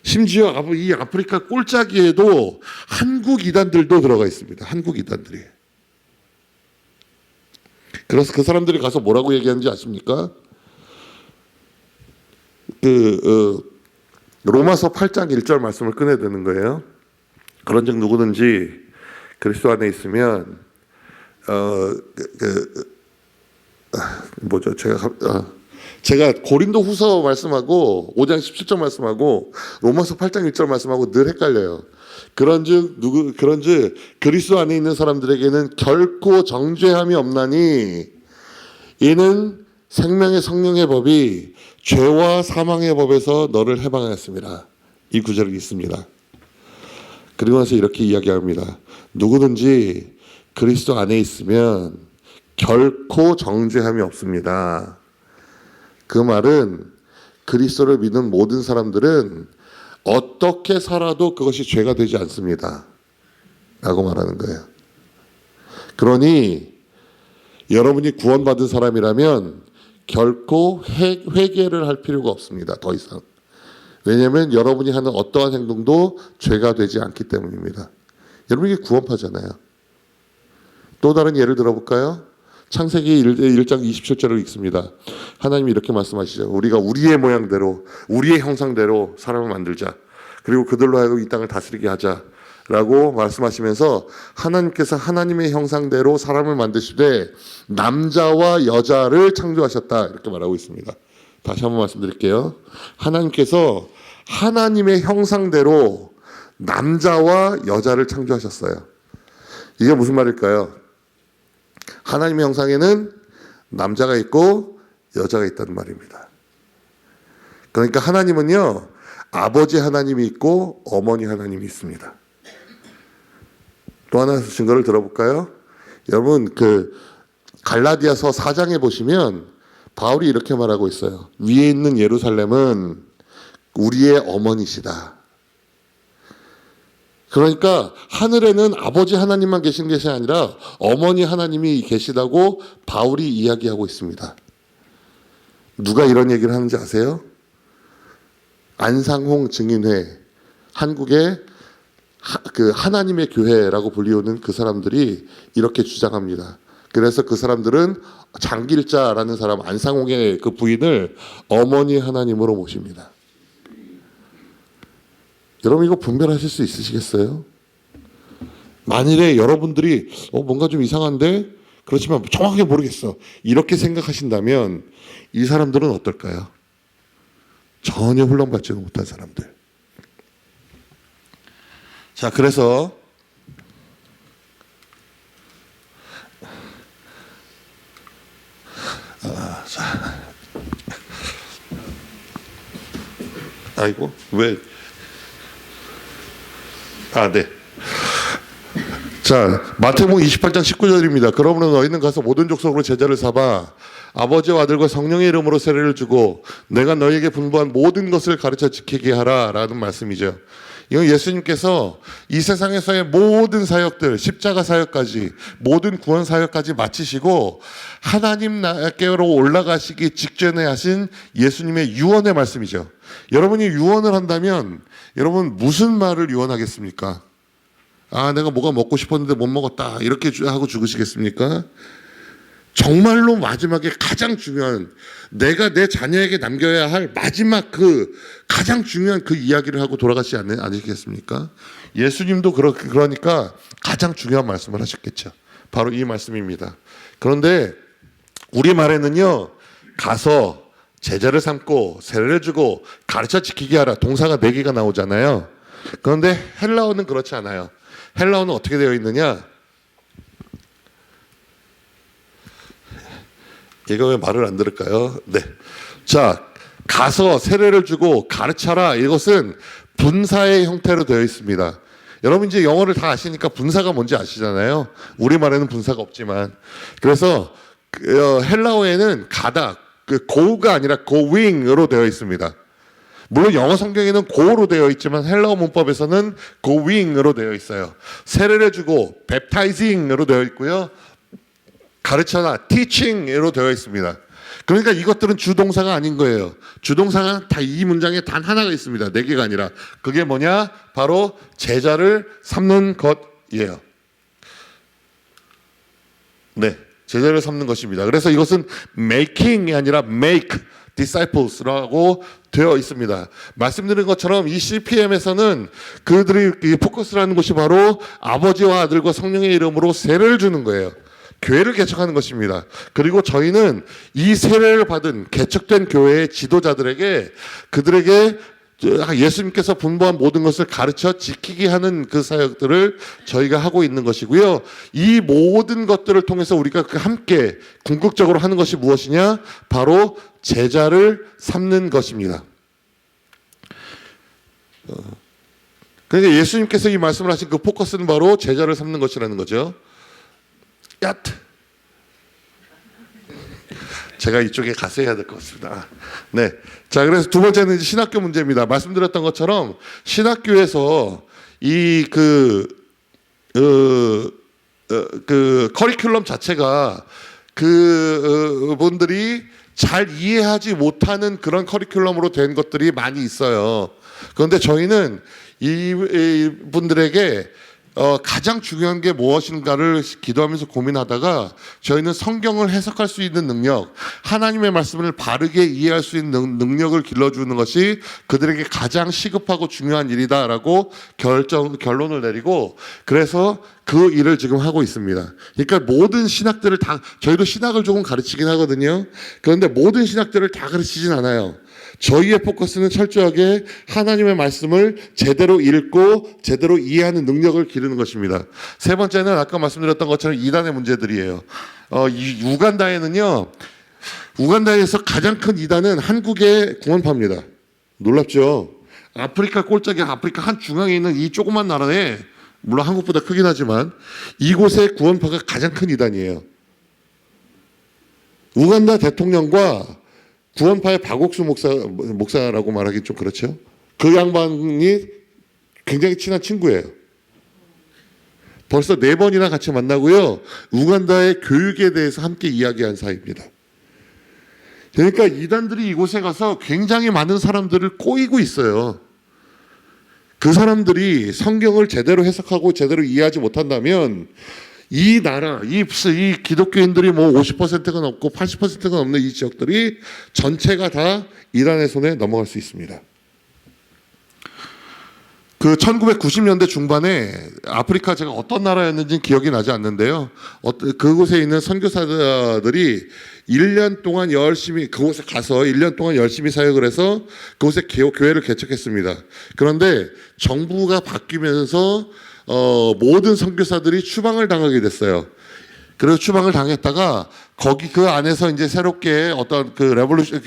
S2: 심지어 이 아프리카 꼴짜기에도 한국 이단들도 들어가 있습니다. 한국 이단들이. 그래서 그 사람들이 가서 뭐라고 얘기하는지 아십니까? 로마서 8장 1절 말씀을 꺼내드는 거예요. 그런즉 누구든지 그리스도 안에 있으면 제가 고린도 후서 말씀하고 5장 17절 말씀하고 로마서 8장 1절 말씀하고 늘 헷갈려요. 그런즉 그리스도 안에 있는 사람들에게는 결코 정죄함이 없나니 이는 생명의 성령의 법이 죄와 사망의 법에서 너를 해방하였습니다. 이 구절이 있습니다. 그리고 나서 이렇게 이야기합니다. 누구든지 그리스도 안에 있으면 결코 정죄함이 없습니다. 그 말은 그리스도를 믿는 모든 사람들은 어떻게 살아도 그것이 죄가 되지 않습니다. 라고 말하는 거예요. 그러니 여러분이 구원받은 사람이라면 결코 회개를 할 필요가 없습니다. 더 이상. 왜냐하면 여러분이 하는 어떠한 행동도 죄가 되지 않기 때문입니다. 여러분이 구원파잖아요. 또 다른 예를 들어볼까요? 창세기 1장 27절을 읽습니다. 하나님이 이렇게 말씀하시죠. 우리가 우리의 모양대로 우리의 형상대로 사람을 만들자. 그리고 그들로 하여금 이 땅을 다스리게 하자. 라고 말씀하시면서 하나님께서 하나님의 형상대로 사람을 만드시되 남자와 여자를 창조하셨다. 이렇게 말하고 있습니다. 다시 한번 말씀드릴게요. 하나님께서 하나님의 형상대로 남자와 여자를 창조하셨어요. 이게 무슨 말일까요? 하나님의 형상에는 남자가 있고 여자가 있다는 말입니다. 그러니까 하나님은요, 아버지 하나님이 있고 어머니 하나님이 있습니다. 또 하나 증거를 들어볼까요? 여러분, 갈라디아서 4장에 보시면 바울이 이렇게 말하고 있어요. 위에 있는 예루살렘은 우리의 어머니시다. 그러니까 하늘에는 아버지 하나님만 계신 것이 아니라 어머니 하나님이 계시다고 바울이 이야기하고 있습니다. 누가 이런 얘기를 하는지 아세요? 안상홍 증인회, 한국의 하나님의 교회라고 불리우는 그 사람들이 이렇게 주장합니다. 그래서 그 사람들은 장길자라는 사람, 안상홍의 그 부인을 어머니 하나님으로 모십니다. 여러분, 이거 분별하실 수 있으시겠어요? 만일에 여러분들이 뭔가 좀 이상한데, 그렇지만 정확하게 모르겠어, 이렇게 생각하신다면 이 사람들은 어떨까요? 전혀 훈련받지도 못한 사람들. 자, 그래서 아이고, 왜? 네. 자, 마태복음 28장 19절입니다. 그러므로 너희는 가서 모든 족속으로 제자를 삼아 아버지와 아들과 성령의 이름으로 세례를 주고 내가 너희에게 분부한 모든 것을 가르쳐 지키게 하라 라는 말씀이죠. 이건 예수님께서 이 세상에서의 모든 사역들, 십자가 사역까지, 모든 구원 사역까지 마치시고 하나님 나라께로 올라가시기 직전에 하신 예수님의 유언의 말씀이죠. 여러분이 유언을 한다면 여러분 무슨 말을 유언하겠습니까? 내가 뭐가 먹고 싶었는데 못 먹었다, 이렇게 하고 죽으시겠습니까? 정말로 마지막에 가장 중요한, 내가 내 자녀에게 남겨야 할 마지막 가장 중요한 그 이야기를 하고 돌아가시지 않으시겠습니까? 예수님도 그러니까 가장 중요한 말씀을 하셨겠죠. 바로 이 말씀입니다. 그런데 우리말에는요, 가서 제자를 삼고 세례를 주고 가르쳐 지키게 하라, 동사가 4개가 나오잖아요. 그런데 헬라어는 그렇지 않아요. 헬라어는 어떻게 되어 있느냐? 얘가 왜 말을 안 들을까요? 네. 자, 가서 세례를 주고 가르쳐라. 이것은 분사의 형태로 되어 있습니다. 여러분 이제 영어를 다 아시니까 분사가 뭔지 아시잖아요. 우리말에는 분사가 없지만. 그래서 헬라어에는 가다, go가 아니라 going으로 되어 있습니다. 물론 영어 성경에는 go로 되어 있지만 헬라어 문법에서는 going으로 되어 있어요. 세례를 주고 baptizing으로 되어 있고요. 가르쳐라, teaching으로 되어 있습니다. 그러니까 이것들은 주동사가 아닌 거예요. 주동사가 다 이 문장에 단 하나가 있습니다. 4개가 아니라. 그게 뭐냐? 바로 제자를 삼는 것이에요. 네, 제자를 삼는 것입니다. 그래서 이것은 making이 아니라 make disciples라고 되어 있습니다. 말씀드린 것처럼 이 CPM에서는 그들이 포커스를 하는 것이 바로 아버지와 아들과 성령의 이름으로 세례를 주는 거예요. 교회를 개척하는 것입니다. 그리고 저희는 이 세례를 받은 개척된 교회의 지도자들에게 그들에게 예수님께서 분부한 모든 것을 가르쳐 지키게 하는 그 사역들을 저희가 하고 있는 것이고요. 이 모든 것들을 통해서 우리가 함께 궁극적으로 하는 것이 무엇이냐? 바로 제자를 삼는 것입니다. 그러니까 예수님께서 이 말씀을 하신 그 포커스는 바로 제자를 삼는 것이라는 거죠. 야트. 제가 이쪽에 가서 해야 될 것 같습니다. 네. 자, 그래서 두 번째는 이제 신학교 문제입니다. 말씀드렸던 것처럼 신학교에서 커리큘럼 자체가 분들이 잘 이해하지 못하는 그런 커리큘럼으로 된 것들이 많이 있어요. 그런데 저희는 이 분들에게 가장 중요한 게 무엇인가를 기도하면서 고민하다가 저희는 성경을 해석할 수 있는 능력, 하나님의 말씀을 바르게 이해할 수 있는 능력을 길러주는 것이 그들에게 가장 시급하고 중요한 일이다라고 결론을 내리고 그래서 그 일을 지금 하고 있습니다. 그러니까 모든 신학들을 다, 저희도 신학을 조금 가르치긴 하거든요. 그런데 모든 신학들을 다 가르치진 않아요. 저희의 포커스는 철저하게 하나님의 말씀을 제대로 읽고 제대로 이해하는 능력을 기르는 것입니다. 세 번째는 아까 말씀드렸던 것처럼 이단의 문제들이에요. 우간다에서 가장 큰 이단은 한국의 구원파입니다. 놀랍죠? 아프리카 꼴짝이 아프리카 한 중앙에 있는 이 조그만 나라에 물론 한국보다 크긴 하지만 이곳의 구원파가 가장 큰 이단이에요. 우간다 대통령과 구원파의 박옥수 목사라고 말하기 좀 그렇죠. 그 양반이 굉장히 친한 친구예요. 벌써 4번이나 같이 만나고요. 우간다의 교육에 대해서 함께 이야기한 사이입니다. 그러니까 이단들이 이곳에 가서 굉장히 많은 사람들을 꼬이고 있어요. 그 사람들이 성경을 제대로 해석하고 제대로 이해하지 못한다면 이 나라, 이 기독교인들이 뭐 50%가 넘고 80%가 넘는 이 지역들이 전체가 다 이란의 손에 넘어갈 수 있습니다. 그 1990년대 중반에 아프리카 제가 어떤 나라였는지 기억이 나지 않는데요. 그곳에 있는 선교사들이 1년 동안 열심히 그곳에 가서 1년 동안 열심히 사역을 해서 그곳에 교회를 개척했습니다. 그런데 정부가 바뀌면서 모든 선교사들이 추방을 당하게 됐어요. 그래서 추방을 당했다가 거기 그 안에서 이제 새롭게 어떤 그 레볼루션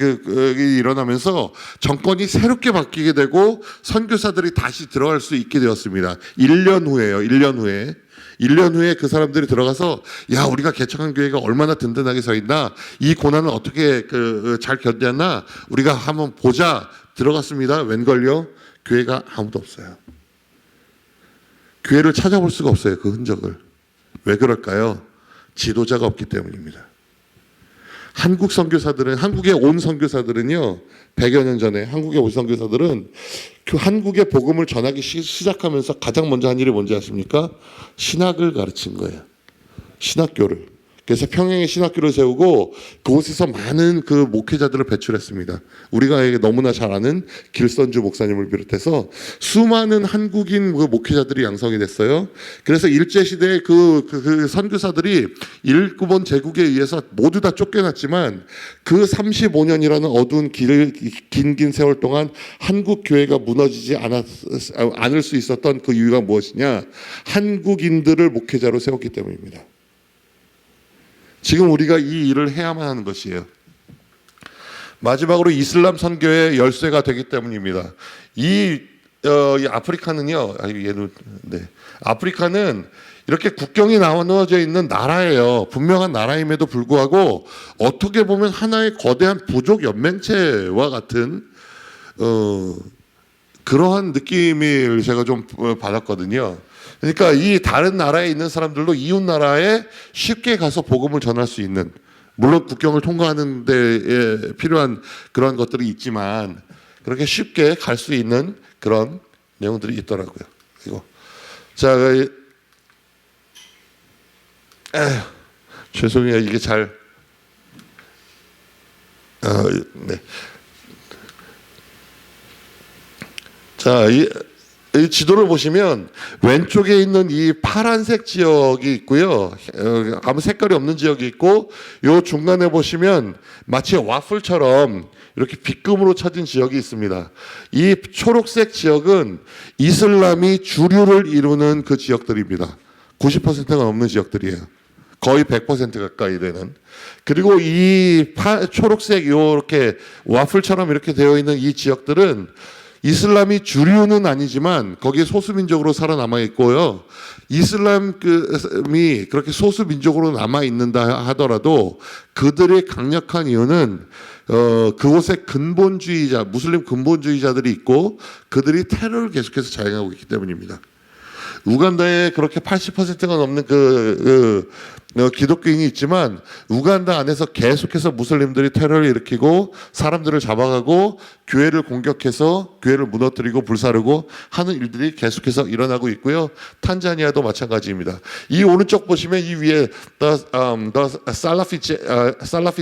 S2: 일어나면서 정권이 새롭게 바뀌게 되고 선교사들이 다시 들어갈 수 있게 되었습니다. 1년 후에요. 1년 후에 그 사람들이 들어가서 야 우리가 개척한 교회가 얼마나 든든하게 서 있나 이 고난을 어떻게 잘 견뎠나 우리가 한번 보자 들어갔습니다. 웬걸요? 교회가 아무도 없어요. 교회를 찾아볼 수가 없어요. 그 흔적을. 왜 그럴까요? 지도자가 없기 때문입니다. 한국 선교사들은 한국에 온 선교사들은요 100여 년 전에 한국에 온 선교사들은 그 한국의 복음을 전하기 시작하면서 가장 먼저 한 일이 뭔지 아십니까? 신학을 가르친 거예요. 신학교를. 그래서 평양에 신학교를 세우고 그곳에서 많은 그 목회자들을 배출했습니다. 우리가 너무나 잘 아는 길선주 목사님을 비롯해서 수많은 한국인 그 목회자들이 양성이 됐어요. 그래서 일제시대의 그 선교사들이 일본 제국에 의해서 모두 다 쫓겨났지만 그 35년이라는 어두운 긴 세월 동안 한국 교회가 무너지지 않을 수 있었던 그 이유가 무엇이냐? 한국인들을 목회자로 세웠기 때문입니다. 지금 우리가 이 일을 해야만 하는 것이에요. 마지막으로 이슬람 선교의 열쇠가 되기 때문입니다. 이 아프리카는요. 아프리카는 이렇게 국경이 나눠져 있는 나라예요. 분명한 나라임에도 불구하고 어떻게 보면 하나의 거대한 부족 연맹체와 같은 그러한 느낌을 제가 좀 받았거든요. 그러니까 이 다른 나라에 있는 사람들도 이웃 나라에 쉽게 가서 복음을 전할 수 있는, 물론 국경을 통과하는 데에 필요한 그런 것들이 있지만 그렇게 쉽게 갈 수 있는 그런 내용들이 있더라고요. 그리고 자, 죄송해요. 이게 잘 네. 자, 이 지도를 보시면 왼쪽에 있는 이 파란색 지역이 있고요. 아무 색깔이 없는 지역이 있고, 요 중간에 보시면 마치 와플처럼 이렇게 빗금으로 쳐진 지역이 있습니다. 이 초록색 지역은 이슬람이 주류를 이루는 그 지역들입니다. 90%가 넘는 지역들이에요. 거의 100% 가까이 되는. 그리고 이 초록색 요렇게 와플처럼 이렇게 되어 있는 이 지역들은 이슬람이 주류는 아니지만 거기에 소수민족으로 살아남아 있고요. 이슬람이 그렇게 소수민족으로 남아 있는다 하더라도 그들의 강력한 이유는 그곳에 근본주의자, 무슬림 근본주의자들이 있고 그들이 테러를 계속해서 자행하고 있기 때문입니다. 우간다에 그렇게 80%가 넘는 기독교인이 있지만 우간다 안에서 계속해서 무슬림들이 테러를 일으키고 사람들을 잡아가고 교회를 공격해서 교회를 무너뜨리고 불사르고 하는 일들이 계속해서 일어나고 있고요. 탄자니아도 마찬가지입니다. 이 오른쪽 보시면 이 위에 the Salafi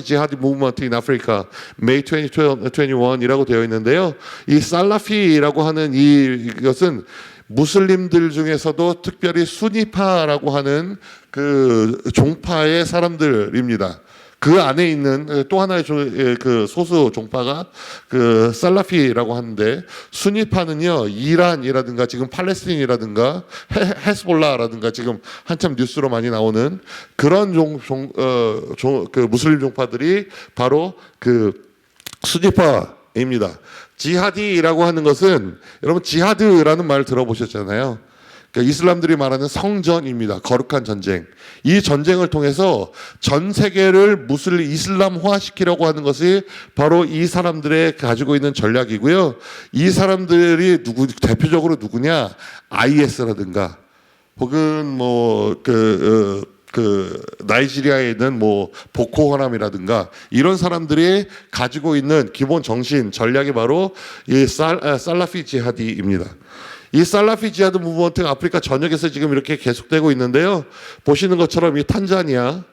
S2: Jihad Movement in Africa May 2021이라고 되어 있는데요. 이 살라피라고 하는 이것은 무슬림들 중에서도 특별히 수니파라고 하는 그 종파의 사람들입니다. 그 안에 있는 또 하나의 그 소수 종파가 그 살라피라고 하는데, 수니파는요 이란이라든가 지금 팔레스틴이라든가 헤스볼라라든가 지금 한참 뉴스로 많이 나오는 그런 그 무슬림 종파들이 바로 그 수니파입니다. 지하디라고 하는 것은 여러분 지하드라는 말 들어보셨잖아요. 그러니까 이슬람들이 말하는 성전입니다. 거룩한 전쟁. 이 전쟁을 통해서 전 세계를 이슬람화 시키려고 하는 것이 바로 이 사람들의 가지고 있는 전략이고요. 이 사람들이 대표적으로 누구냐? IS라든가 혹은 나이지리아에 있는 보코하람이라든가 이런 사람들이 가지고 있는 기본 정신 전략이 바로 이 살라피 지하디입니다. 이 살라피 지하드 무브먼트가 아프리카 전역에서 지금 이렇게 계속되고 있는데요. 보시는 것처럼 이 탄자니아,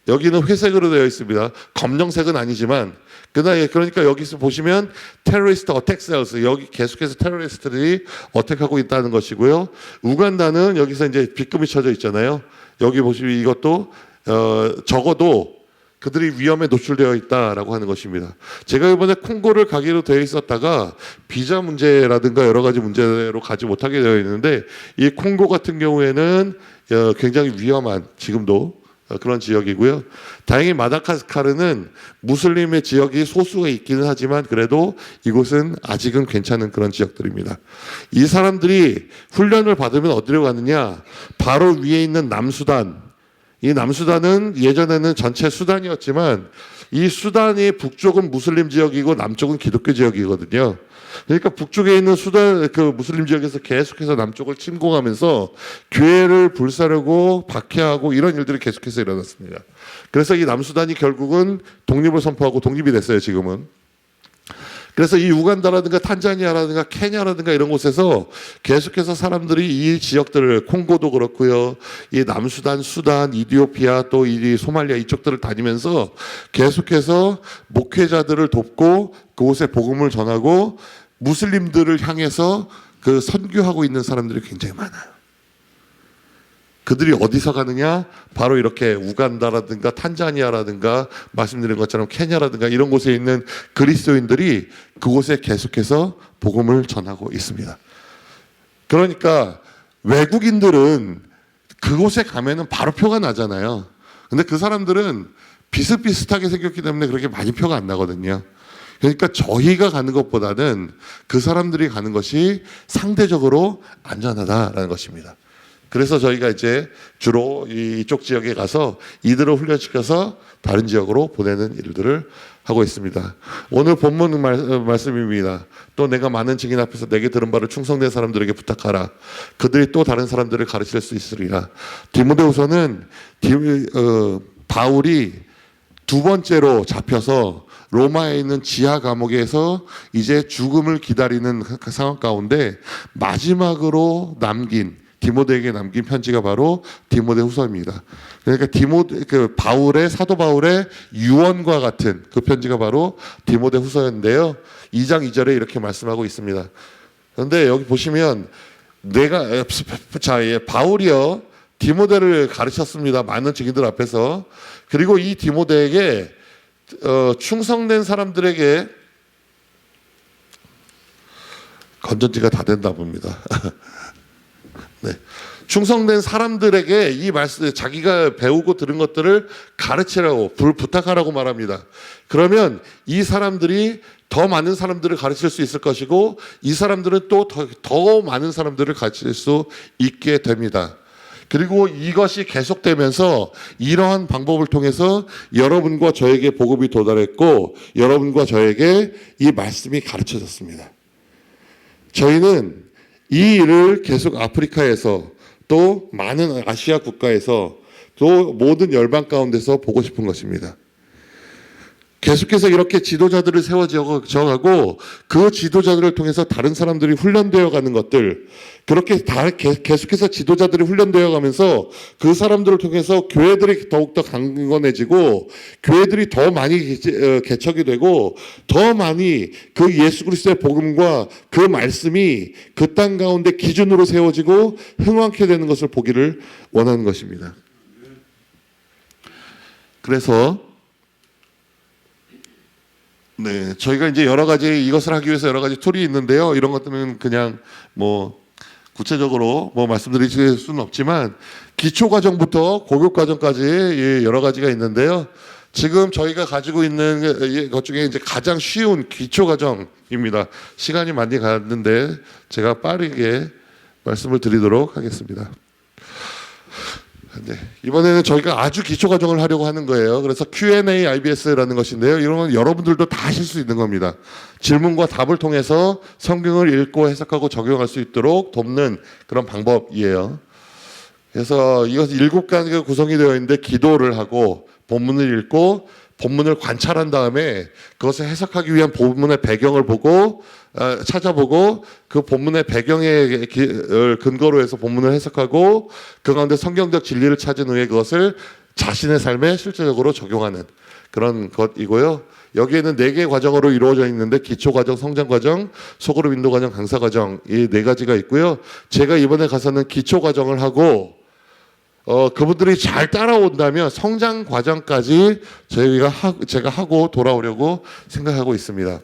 S2: 여기는 회색으로 되어 있습니다. 검정색은 아니지만 그러니까 여기서 보시면 테러리스트 어택 셀스, 여기 계속해서 테러리스트들이 어택하고 있다는 것이고요. 우간다는 여기서 이제 빗금이 쳐져 있잖아요. 여기 보시면 이것도 적어도 그들이 위험에 노출되어 있다라고 하는 것입니다. 제가 이번에 콩고를 가기로 되어 있었다가 비자 문제라든가 여러 가지 문제로 가지 못하게 되어 있는데, 이 콩고 같은 경우에는 굉장히 위험한 지금도 그런 지역이고요. 다행히 마다가스카르는 무슬림의 지역이 소수가 있기는 하지만 그래도 이곳은 아직은 괜찮은 그런 지역들입니다. 이 사람들이 훈련을 받으면 어디로 가느냐? 바로 위에 있는 남수단. 이 남수단은 예전에는 전체 수단이었지만 이 수단이 북쪽은 무슬림 지역이고 남쪽은 기독교 지역이거든요. 그러니까 북쪽에 있는 그 무슬림 지역에서 계속해서 남쪽을 침공하면서 교회를 불사르고 박해하고 이런 일들이 계속해서 일어났습니다. 그래서 이 남수단이 결국은 독립을 선포하고 독립이 됐어요, 지금은.
S3: 그래서 이 우간다라든가 탄자니아라든가 케냐라든가 이런 곳에서 계속해서 사람들이 이 지역들을, 콩고도 그렇고요, 이 남수단, 수단, 이디오피아, 또 이 소말리아 이쪽들을 다니면서 계속해서 목회자들을 돕고 그곳에 복음을 전하고 무슬림들을 향해서 그 선교하고 있는 사람들이 굉장히 많아요. 그들이 어디서 가느냐? 바로 이렇게 우간다라든가 탄자니아라든가 말씀드린 것처럼 케냐라든가 이런 곳에 있는 그리스도인들이 그곳에 계속해서 복음을 전하고 있습니다. 그러니까 외국인들은 그곳에 가면은 바로 표가 나잖아요. 근데 그 사람들은 비슷비슷하게 생겼기 때문에 그렇게 많이 표가 안 나거든요. 그러니까 저희가 가는 것보다는 그 사람들이 가는 것이 상대적으로 안전하다라는 것입니다. 그래서 저희가 이제 주로 이쪽 지역에 가서 이들을 훈련시켜서 다른 지역으로 보내는 일들을 하고 있습니다. 오늘 본문 말씀입니다. 또 내가 많은 증인 앞에서 내게 들은 바를 충성된 사람들에게 부탁하라. 그들이 또 다른 사람들을 가르칠 수 있으리라. 디모데후서는 바울이 두 번째로 잡혀서 로마에 있는 지하 감옥에서 이제 죽음을 기다리는 상황 가운데 마지막으로 디모데에게 남긴 편지가 바로 디모데후서입니다. 그러니까 사도 바울의 유언과 같은 그 편지가 바로 디모데후서인데요. 2장 2절에 이렇게 말씀하고 있습니다. 그런데 여기 보시면 바울이요 디모데를 가르쳤습니다. 많은 증인들 앞에서. 그리고 이 디모데에게 충성된 사람들에게 건전지가 다 된다 봅니다. 네. 충성된 사람들에게 이 말씀, 자기가 배우고 들은 것들을 가르치라고, 부탁하라고 말합니다. 그러면 이 사람들이 더 많은 사람들을 가르칠 수 있을 것이고, 이 사람들은 또 더 많은 사람들을 가르칠 수 있게 됩니다. 그리고 이것이 계속되면서 이러한 방법을 통해서 여러분과 저에게 복음이 도달했고, 여러분과 저에게 이 말씀이 가르쳐졌습니다. 저희는 이 일을 계속 아프리카에서 또 많은 아시아 국가에서 또 모든 열방 가운데서 보고 싶은 것입니다. 계속해서 이렇게 지도자들을 세워져가고 그 지도자들을 통해서 다른 사람들이 훈련되어 가는 것들, 그렇게 계속해서 지도자들이 훈련되어 가면서 그 사람들을 통해서 교회들이 더욱더 강건해지고 교회들이 더 많이 개척이 되고 더 많이 그 예수 그리스도의 복음과 그 말씀이 그 땅 가운데 기준으로 세워지고 흥왕케 되는 것을 보기를 원하는 것입니다. 그래서 네, 저희가 이제 여러 가지 이것을 하기 위해서 여러 가지 툴이 있는데요. 이런 것들은 그냥 구체적으로 말씀드릴 수는 없지만 기초 과정부터 고급 과정까지 여러 가지가 있는데요. 지금 저희가 가지고 있는 것 중에 이제 가장 쉬운 기초 과정입니다. 시간이 많이 갔는데 제가 빠르게 말씀을 드리도록 하겠습니다. 네, 이번에는 저희가 아주 기초 과정을 하려고 하는 거예요. 그래서 Q&A IBS라는 것인데요. 이런 여러분들도 다 하실 수 있는 겁니다. 질문과 답을 통해서 성경을 읽고 해석하고 적용할 수 있도록 돕는 그런 방법이에요. 그래서 이것은 7가지가 구성이 되어 있는데 기도를 하고 본문을 읽고 본문을 관찰한 다음에 그것을 해석하기 위한 본문의 배경을 찾아보고 그 본문의 배경에 근거로 해서 본문을 해석하고 그 가운데 성경적 진리를 찾은 후에 그것을 자신의 삶에 실제적으로 적용하는 그런 것이고요. 여기에는 4개의 과정으로 이루어져 있는데 기초과정, 성장과정, 소그룹 인도과정, 강사과정 이 4가지가 있고요. 제가 이번에 가서는 기초과정을 하고 그분들이 잘 따라온다면 성장 과정까지 제가 하고 돌아오려고 생각하고 있습니다.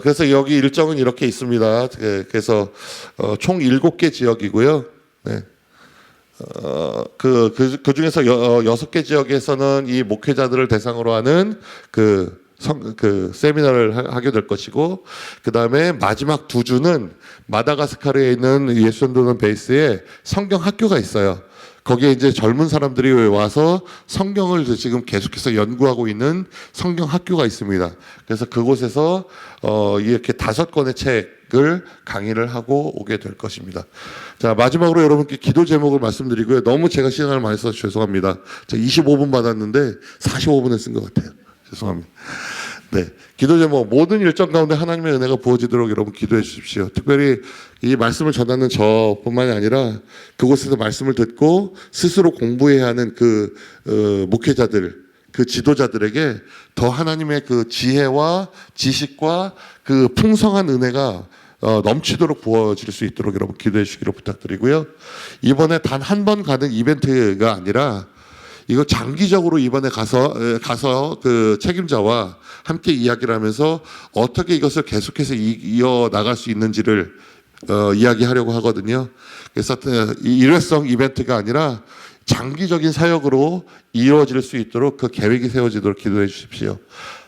S3: 그래서 여기 일정은 이렇게 있습니다. 그래서 총 7개 지역이고요. 네. 그 중에서 6개 지역에서는 이 목회자들을 대상으로 하는 그 세미나를 하게 될 것이고, 그 다음에 마지막 2주는 마다가스카르에 있는 예수전도는 베이스에 성경 학교가 있어요. 거기에 이제 젊은 사람들이 와서 성경을 지금 계속해서 연구하고 있는 성경 학교가 있습니다. 그래서 그곳에서 이렇게 5권의 책을 강의를 하고 오게 될 것입니다. 자, 마지막으로 여러분께 기도 제목을 말씀드리고요. 너무 제가 시간을 많이 써서 죄송합니다. 제가 25분 받았는데 45분을 쓴 것 같아요. 죄송합니다. 네, 기도 제목 모든 일정 가운데 하나님의 은혜가 부어지도록 여러분 기도해 주십시오. 특별히 이 말씀을 전하는 저뿐만이 아니라 그곳에서 말씀을 듣고 스스로 공부해야 하는 그 목회자들, 그 지도자들에게 더 하나님의 그 지혜와 지식과 그 풍성한 은혜가 넘치도록 부어질 수 있도록 여러분 기도해 주시기를 부탁드리고요. 이번에 단 한 번 가는 이벤트가 아니라 이거 장기적으로 이번에 가서 그 책임자와 함께 이야기를 하면서 어떻게 이것을 계속해서 이어 나갈 수 있는지를 이야기하려고 하거든요. 그래서 일회성 이벤트가 아니라 장기적인 사역으로 이루어질 수 있도록 그 계획이 세워지도록 기도해 주십시오.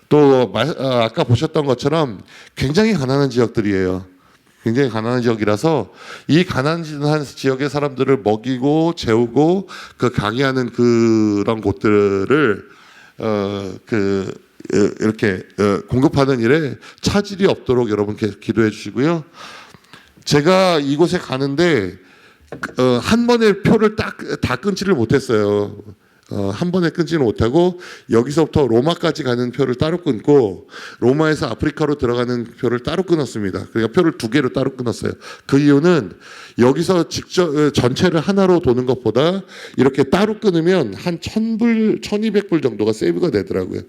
S3: 또 아까 보셨던 것처럼 굉장히 가난한 지역들이에요. 굉장히 가난한 지역이라서 이 가난한 지역의 사람들을 먹이고 재우고 그 강의하는 그런 곳들을 이렇게 공급하는 일에 차질이 없도록 여러분 기도해 주시고요. 제가 이곳에 가는데 한 번에 표를 다 끊지를 못했어요. 한 번에 끊지는 못하고 여기서부터 로마까지 가는 표를 따로 끊고 로마에서 아프리카로 들어가는 표를 따로 끊었습니다. 그러니까 표를 2개로 따로 끊었어요. 그 이유는 여기서 직접 전체를 하나로 도는 것보다 이렇게 따로 끊으면 한 1,000불, 1,200불 정도가 세이브가 되더라고요.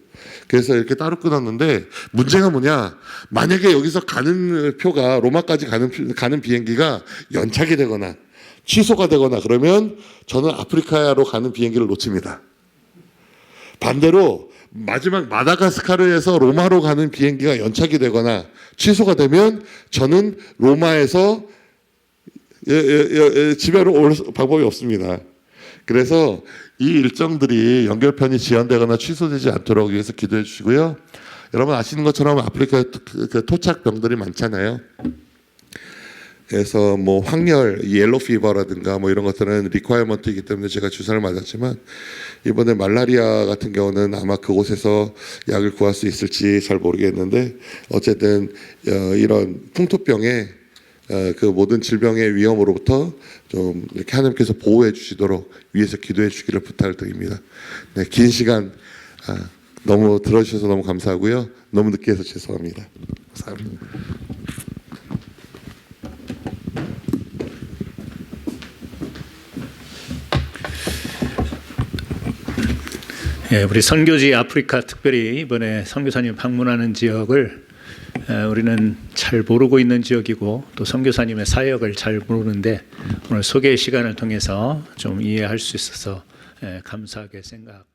S3: 그래서 이렇게 따로 끊었는데 문제가 뭐냐? 만약에 여기서 가는 표가 로마까지 가는 비행기가 연착이 되거나 취소가 되거나 그러면 저는 아프리카로 가는 비행기를 놓칩니다. 반대로 마지막 마다가스카르에서 로마로 가는 비행기가 연착이 되거나 취소가 되면 저는 로마에서 집에로 올 방법이 없습니다. 그래서 이 일정들이 연결편이 지연되거나 취소되지 않도록 위해서 기도해 주시고요. 여러분 아시는 것처럼 아프리카에 그 토착병들이 많잖아요. 그래서 뭐 황열, 옐로 피버라든가 뭐 이런 것들은 리ኳ어먼트이기 때문에 제가 주사를 맞았지만 이번에 말라리아 같은 경우는 아마 그곳에서 약을 구할 수 있을지 잘 모르겠는데 어쨌든 이런 풍토병의 그 모든 질병의 위험으로부터 좀 이렇게 하나님께서 보호해 주시도록 위해서 기도해 주기를 부탁을 드립니다. 네, 긴 시간 너무 들어주셔서 너무 감사하고요. 너무 늦게 해서 죄송합니다. 감사합니다.
S1: 예, 우리 선교지 아프리카 특별히 이번에 선교사님 방문하는 지역을 우리는 잘 모르고 있는 지역이고 또 선교사님의 사역을 잘 모르는데 오늘 소개 시간을 통해서 좀 이해할 수 있어서 감사하게 생각합니다.